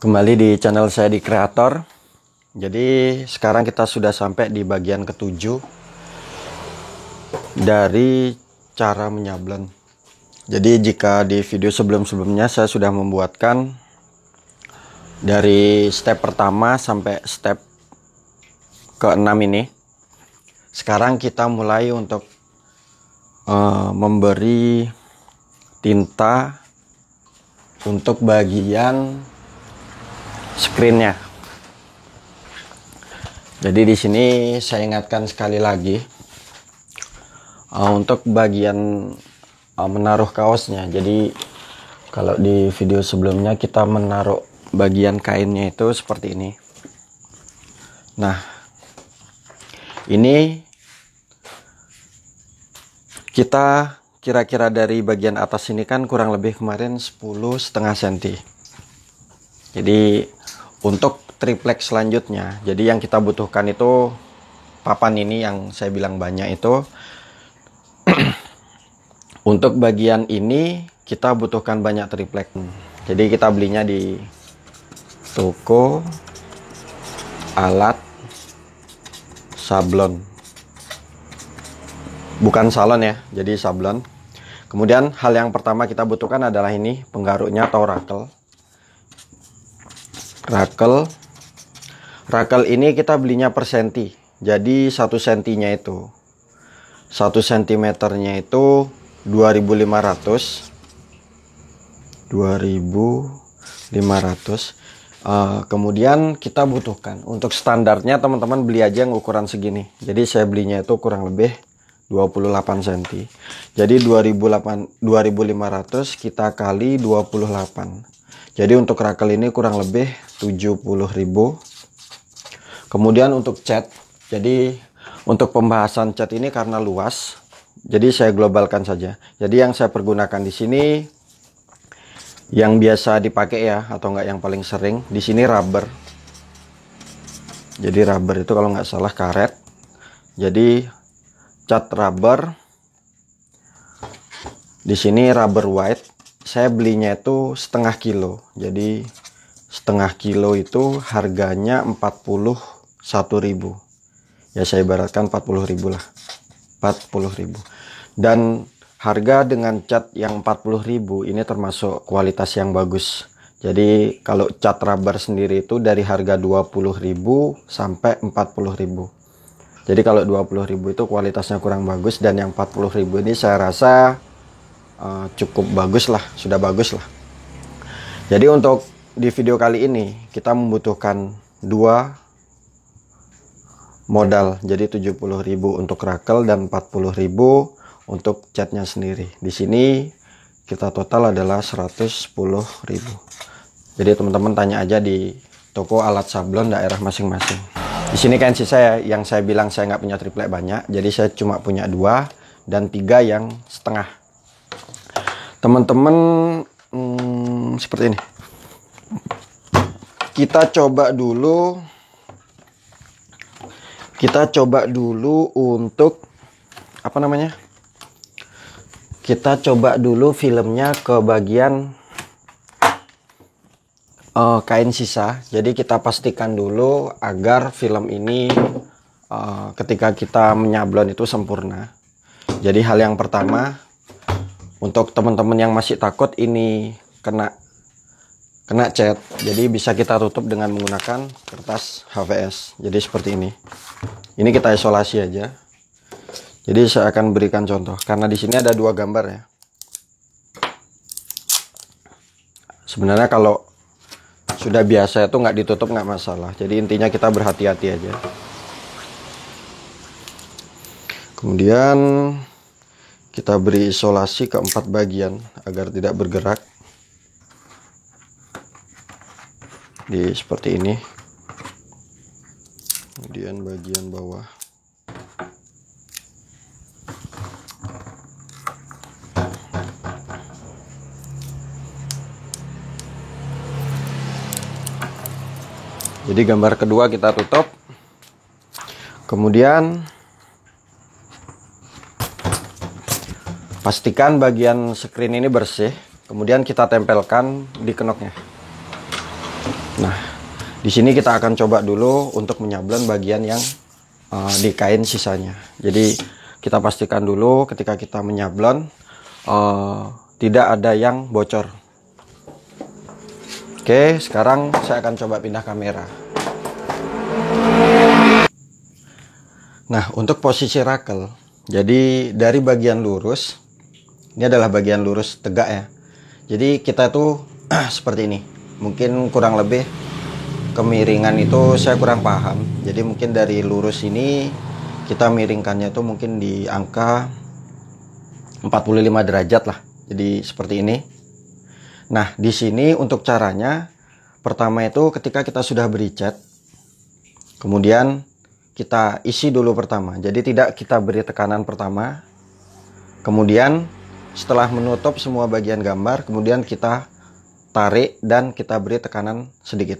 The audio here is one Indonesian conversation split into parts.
Kembali di channel saya di Kreator. Jadi sekarang kita sudah sampai di bagian ketujuh dari cara menyablon. Jadi jika di video sebelum-sebelumnya saya sudah membuatkan dari step pertama sampai step ke-6 ini. Sekarang kita mulai untuk memberi tinta untuk bagian screennya. Jadi di sini saya ingatkan sekali lagi untuk bagian menaruh kaosnya. Jadi kalau di video sebelumnya kita menaruh bagian kainnya itu seperti ini. Nah, ini kita kira-kira dari bagian atas ini kan kurang lebih kemarin 10,5 cm. Jadi untuk triplek selanjutnya, jadi yang kita butuhkan itu papan ini yang saya bilang banyak itu. Untuk bagian ini kita butuhkan banyak triplek. Jadi kita belinya di toko alat sablon, bukan salon ya, jadi sablon. Kemudian hal yang pertama kita butuhkan adalah ini penggaruknya atau rakel. Rakel ini kita belinya per senti. Jadi 1 sentinya itu 1 sentimeternya itu 2.500. Kemudian kita butuhkan untuk standarnya teman-teman beli aja yang ukuran segini. Jadi saya belinya itu kurang lebih 28 cm. Jadi 2.500 kita kali 28. Jadi untuk rakel ini kurang lebih 70.000. Kemudian untuk cat, jadi untuk pembahasan cat ini karena luas, jadi saya globalkan saja. Jadi yang saya pergunakan di sini, yang biasa dipakai ya, atau enggak yang paling sering, di sini rubber. Jadi rubber itu kalau nggak salah karet. Jadi cat rubber. Di sini rubber white. Saya belinya itu setengah kilo. Jadi setengah kilo itu harganya 41.000. Ya saya ibaratkan 40.000 lah. 40.000. Dan harga dengan cat yang 40.000 ini termasuk kualitas yang bagus. Jadi kalau cat rubber sendiri itu dari harga 20.000 sampai 40.000. Jadi kalau 20.000 itu kualitasnya kurang bagus, dan yang 40.000 ini saya rasa cukup bagus lah, sudah bagus lah. Jadi untuk di video kali ini kita membutuhkan 2 modal. Jadi 70.000 untuk rakel dan 40.000 untuk catnya sendiri. Di sini kita total adalah 110.000. Jadi teman-teman tanya aja di toko alat sablon daerah masing-masing. Di sini kain sisa ya, yang saya bilang saya nggak punya triplek banyak. Jadi saya cuma punya 2 dan 3 yang setengah. Teman-teman seperti ini. Kita coba dulu untuk apa namanya? Kita coba dulu filmnya ke bagian kain sisa. Jadi kita pastikan dulu agar film ini ketika kita menyablon itu sempurna. Jadi hal yang pertama, untuk teman-teman yang masih takut ini kena cat, jadi bisa kita tutup dengan menggunakan kertas HVS. Jadi seperti ini. Ini kita isolasi aja. Jadi saya akan berikan contoh karena di sini ada 2 gambar ya. Sebenarnya kalau sudah biasa itu nggak ditutup nggak masalah. Jadi intinya kita berhati-hati aja. Kemudian kita beri isolasi ke 4 bagian agar tidak bergerak. Seperti ini. Kemudian bagian bawah. Jadi gambar kedua kita tutup. Kemudian pastikan bagian screen ini bersih. Kemudian kita tempelkan di kenoknya. Nah, di sini kita akan coba dulu untuk menyablon bagian yang di kain sisanya. Jadi kita pastikan dulu ketika kita menyablon tidak ada yang bocor. Oke, sekarang saya akan coba pindah kamera. Nah, untuk posisi rakel, jadi dari bagian lurus, ini adalah bagian lurus tegak ya. Jadi kita tuh seperti ini. Mungkin kurang lebih kemiringan itu saya kurang paham. Jadi mungkin dari lurus ini kita miringkannya itu mungkin di angka 45 derajat lah. Jadi seperti ini. Nah, di sini untuk caranya, pertama itu ketika kita sudah beri cat, kemudian kita isi dulu pertama. Jadi tidak kita beri tekanan pertama. Kemudian setelah menutup semua bagian gambar, kemudian kita tarik dan kita beri tekanan sedikit.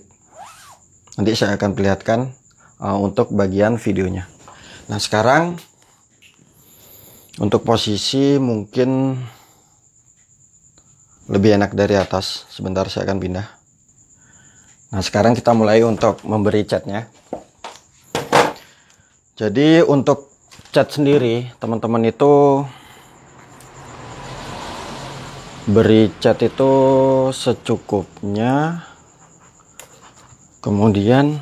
Nanti saya akan perlihatkan untuk bagian videonya. Nah, sekarang untuk posisi mungkin lebih enak dari atas. Sebentar saya akan pindah. Nah, sekarang kita mulai untuk memberi catnya. Jadi untuk cat sendiri, teman-teman itu beri cat itu secukupnya. Kemudian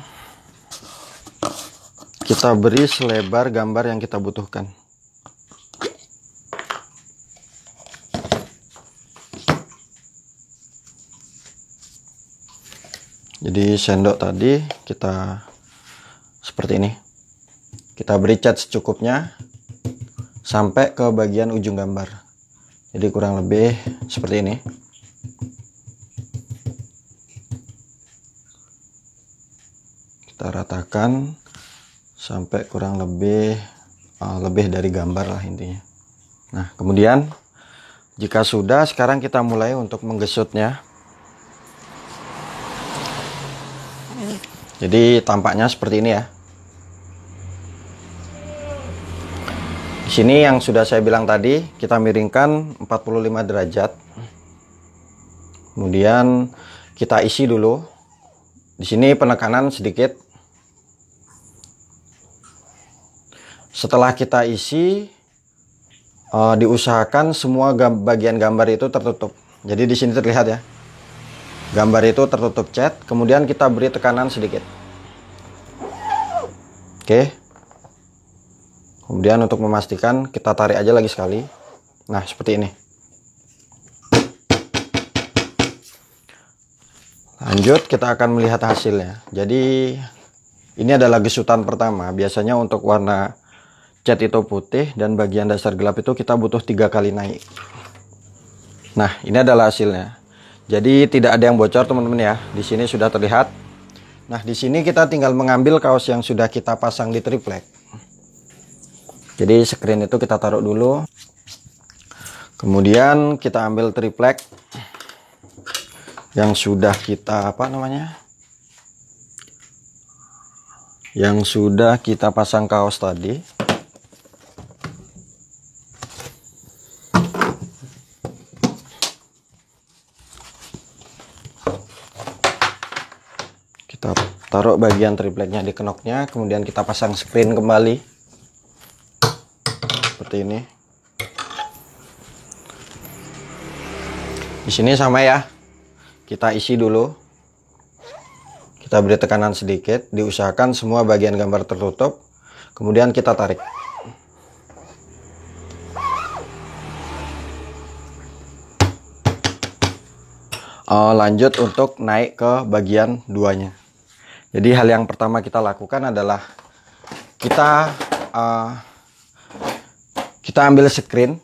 kita beri selebar gambar yang kita butuhkan. Jadi sendok tadi kita seperti ini. Kita beri cat secukupnya sampai ke bagian ujung gambar. Jadi kurang lebih seperti ini. Kita ratakan sampai kurang lebih dari gambar lah intinya. Nah, kemudian jika sudah, sekarang kita mulai untuk menggesutnya. Jadi tampaknya seperti ini ya. Di sini yang sudah saya bilang tadi, kita miringkan 45 derajat. Kemudian kita isi dulu. Di sini penekanan sedikit. Setelah kita isi, diusahakan semua bagian gambar itu tertutup. Jadi di sini terlihat ya. Gambar itu tertutup cat, kemudian kita beri tekanan sedikit. Oke. Kemudian untuk memastikan kita tarik aja lagi sekali. Nah, seperti ini. Lanjut kita akan melihat hasilnya. Jadi ini adalah gesutan pertama. Biasanya untuk warna cat itu putih dan bagian dasar gelap itu kita butuh 3 kali naik. Nah, ini adalah hasilnya. Jadi tidak ada yang bocor teman-teman ya. Di sini sudah terlihat. Nah, di sini kita tinggal mengambil kaos yang sudah kita pasang di triplek. Jadi screen itu kita taruh dulu. Kemudian kita ambil triplek yang sudah kita yang sudah kita pasang kaos tadi. Kita taruh bagian tripleknya di kenoknya, kemudian kita pasang screen kembali seperti ini. Di sini sama ya, kita isi dulu, kita beri tekanan sedikit, diusahakan semua bagian gambar tertutup, kemudian kita tarik. Lanjut untuk naik ke bagian duanya. Jadi hal yang pertama kita lakukan adalah kita ambil screen.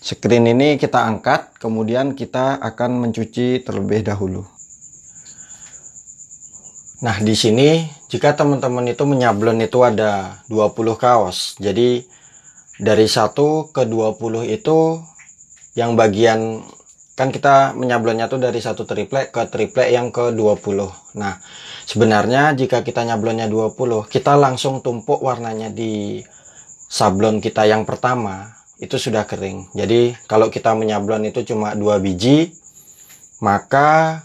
Screen ini kita angkat, kemudian kita akan mencuci terlebih dahulu. Nah, di sini jika teman-teman itu menyablon itu ada 20 kaos. Jadi dari 1 ke 20 itu yang bagian, kan kita menyablonnya tuh dari 1 triplek ke triplek yang ke 20. Nah, sebenarnya jika kita nyablonnya 20, kita langsung tumpuk warnanya di sablon kita yang pertama, itu sudah kering. Jadi kalau kita menyablon itu cuma 2 biji, maka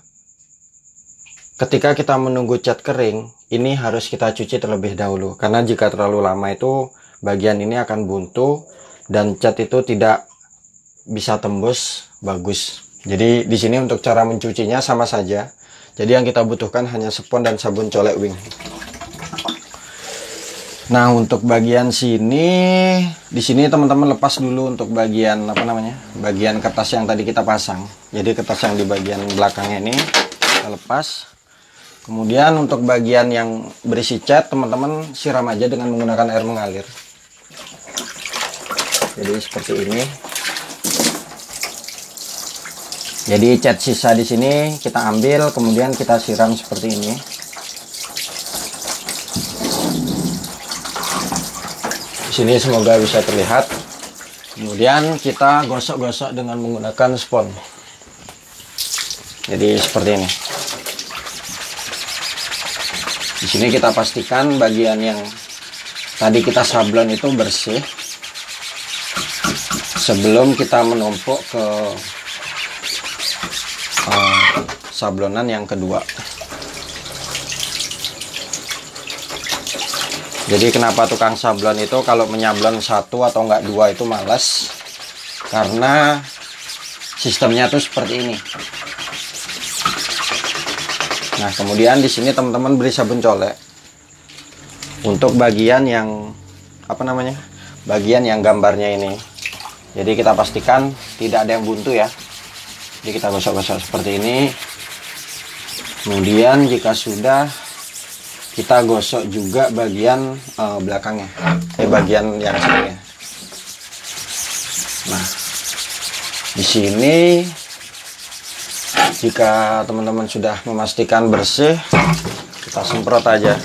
ketika kita menunggu cat kering, ini harus kita cuci terlebih dahulu. Karena jika terlalu lama itu bagian ini akan buntu dan cat itu tidak bisa tembus bagus. Jadi di sini untuk cara mencucinya sama saja. Jadi yang kita butuhkan hanya spons dan sabun colek wing. Nah, untuk bagian sini, di sini teman-teman lepas dulu untuk bagian apa namanya? Bagian kertas yang tadi kita pasang. Jadi kertas yang di bagian belakangnya ini kita lepas. Kemudian untuk bagian yang berisi cat, teman-teman siram aja dengan menggunakan air mengalir. Jadi seperti ini. Jadi cat sisa di sini kita ambil, kemudian kita siram seperti ini. Di sini semoga bisa terlihat. Kemudian kita gosok-gosok dengan menggunakan spons. Jadi seperti ini. Di sini kita pastikan bagian yang tadi kita sablon itu bersih sebelum kita menumpuk ke sablonan yang kedua. Jadi kenapa tukang sablon itu kalau menyablon satu atau enggak dua itu malas, karena sistemnya tuh seperti ini. Nah, kemudian di sini teman-teman beri sabun colek untuk bagian yang apa namanya, bagian yang gambarnya ini. Jadi kita pastikan tidak ada yang buntu ya. Jadi kita gosok-gosok seperti ini. Kemudian jika sudah, kita gosok juga bagian belakangnya, bagian yang sini. Nah, di sini jika teman-teman sudah memastikan bersih, kita semprot aja.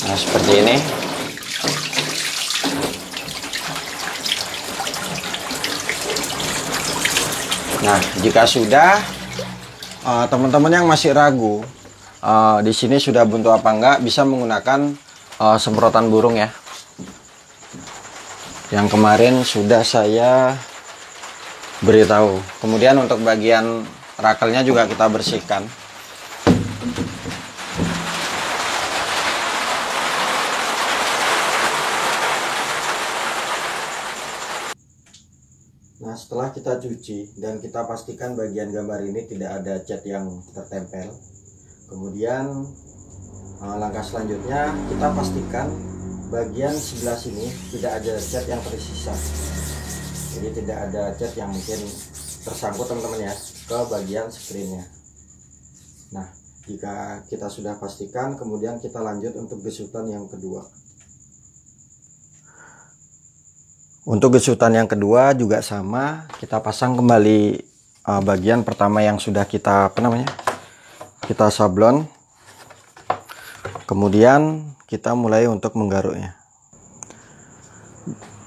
Nah, seperti ini. Nah, jika sudah, teman-teman yang masih ragu di sini sudah buntu apa enggak, bisa menggunakan semprotan burung ya. Yang kemarin sudah saya beritahu. Kemudian untuk bagian rakelnya juga kita bersihkan. Nah, setelah kita cuci dan kita pastikan bagian gambar ini tidak ada cat yang tertempel, kemudian langkah selanjutnya kita pastikan bagian sebelah sini tidak ada cat yang tersisa. Jadi tidak ada cat yang mungkin tersangkut teman-teman ya ke bagian screennya. Nah, jika kita sudah pastikan, kemudian kita lanjut untuk gesutan yang kedua. Untuk gesutan yang kedua juga sama, kita pasang kembali bagian pertama yang sudah kita kita sablon. Kemudian kita mulai untuk menggaruknya.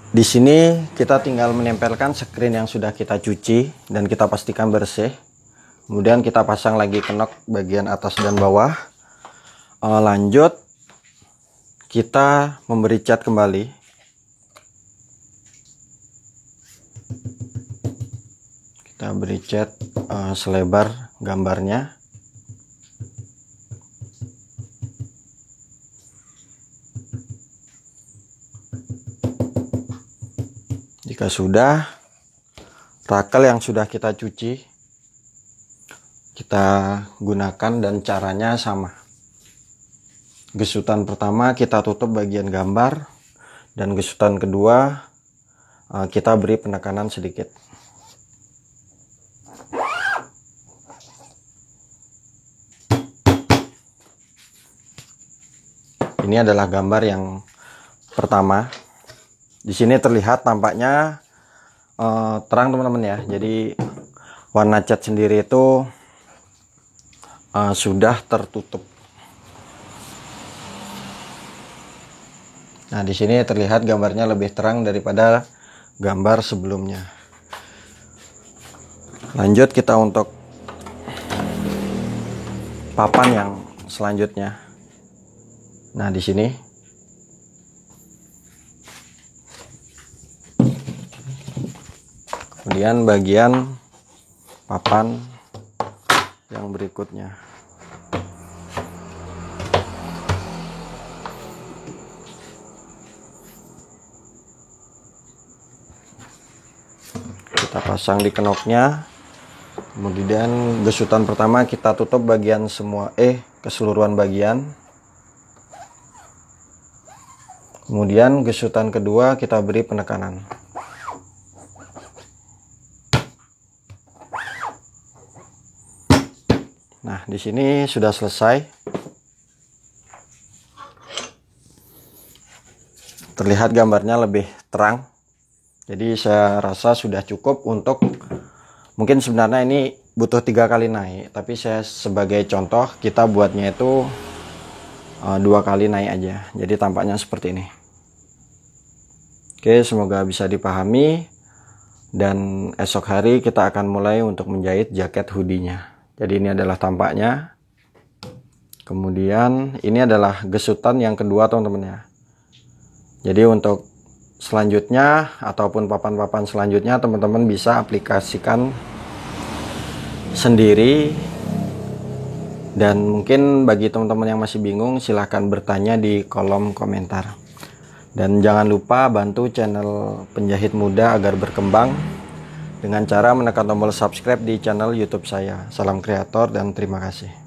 Di sini kita tinggal menempelkan screen yang sudah kita cuci dan kita pastikan bersih. Kemudian kita pasang lagi kenop bagian atas dan bawah. Lanjut kita memberi cat kembali. Kita beri cat selebar gambarnya. Jika sudah, rakel yang sudah kita cuci kita gunakan dan caranya sama. Gesutan pertama kita tutup bagian gambar dan gesutan kedua kita beri penekanan sedikit. Ini adalah gambar yang pertama. Di sini terlihat tampaknya terang teman-teman ya. Jadi warna cat sendiri itu sudah tertutup. Nah, di sini terlihat gambarnya lebih terang daripada gambar sebelumnya. Lanjut kita untuk papan yang selanjutnya. Nah, di sini Kemudian bagian papan yang berikutnya. Kita pasang di kenopnya. Kemudian gesutan pertama kita tutup bagian semua keseluruhan bagian. Kemudian gesutan kedua kita beri penekanan. Nah, di sini sudah selesai. Terlihat gambarnya lebih terang. Jadi saya rasa sudah cukup untuk, mungkin sebenarnya ini butuh 3 kali naik, tapi saya sebagai contoh kita buatnya itu 2 kali naik aja. Jadi tampaknya seperti ini. Oke, semoga bisa dipahami. Dan esok hari kita akan mulai untuk menjahit jaket hoodie-nya. Jadi ini adalah tampaknya. Kemudian ini adalah gesutan yang kedua teman-teman ya. Jadi untuk selanjutnya ataupun papan-papan selanjutnya teman-teman bisa aplikasikan sendiri. Dan mungkin bagi teman-teman yang masih bingung, silahkan bertanya di kolom komentar. Dan jangan lupa bantu channel Penjahit Muda agar berkembang dengan cara menekan tombol subscribe di channel YouTube saya. Salam kreator dan terima kasih.